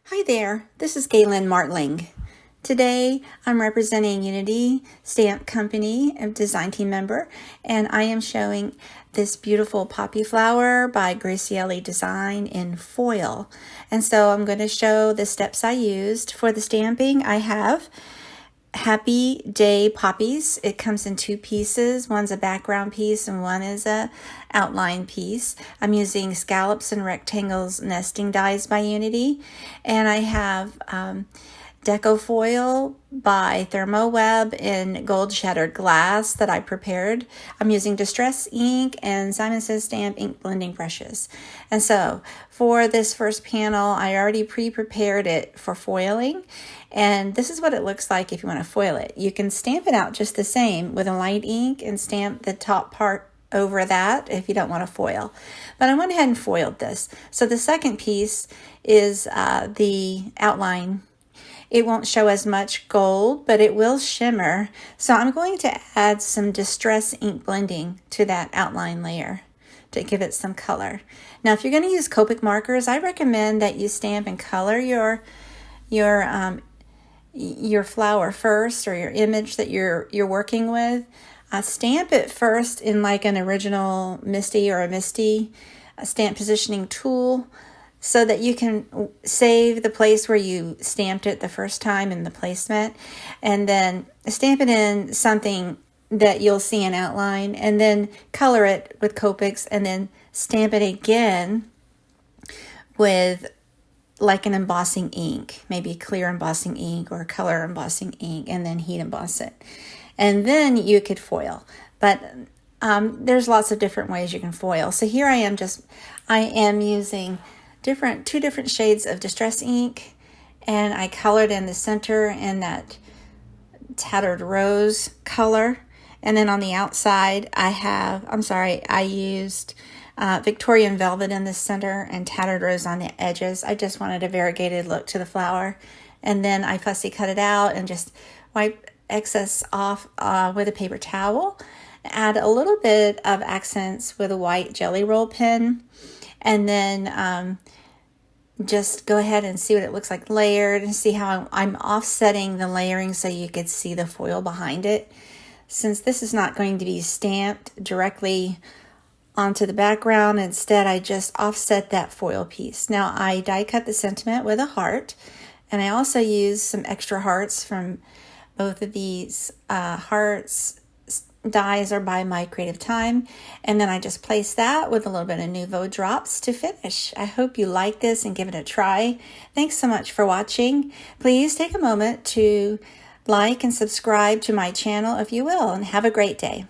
Hi there, this is Galen Martling. Today I'm representing Unity Stamp Company, a design team member, and I am showing this beautiful poppy flower by Graciele Design in foil. And so I'm going to show the steps I used. For the stamping, I have Happy Day Poppies. It comes in two pieces. One's a background piece and one is a outline piece. I'm using Scallops and Rectangles nesting dies by Unity. And I have deco foil by Therm-o-web in gold shattered glass that I prepared. I'm using Distress ink and Simon Says Stamp ink blending brushes. And so for this first panel, I already pre-prepared it for foiling. And this is what it looks like if you want to foil it. You can stamp it out just the same with a light ink and stamp the top part over that if you don't want to foil. But I went ahead and foiled this. So the second piece is the outline. It won't show as much gold, but it will shimmer. So I'm going to add some Distress ink blending to that outline layer to give it some color. Now, if you're going to use Copic markers, I recommend that you stamp and color your flower first, or your image that you're working with. Stamp it first in like an original Misty or a Misty stamp positioning tool, so that you can save the place where you stamped it the first time in the placement, and then stamp it in something that you'll see an outline, and then color it with Copics, and then stamp it again with like an embossing ink, maybe clear embossing ink or color embossing ink, and then heat emboss it. And then you could foil. But there's lots of different ways you can foil. So here I am using two different shades of Distress ink, and I colored in the center in that tattered rose color. And then on the outside I used Victorian velvet in the center and tattered rose on the edges. I just wanted a variegated look to the flower. And then I fussy cut it out and just wipe excess off with a paper towel. Add a little bit of accents with a white jelly roll pen. And then just go ahead and see what it looks like layered, and see how I'm offsetting the layering so you could see the foil behind it. Since this is not going to be stamped directly onto the background, instead I just offset that foil piece. Now I die cut the sentiment with a heart, and I also use some extra hearts from both of these hearts. Dies are by My Creative Time, and then I just place that with a little bit of Nuvo drops to finish. I hope you like this and give it a try. Thanks so much for watching. Please take a moment to like and subscribe to my channel if you will, and have a great day.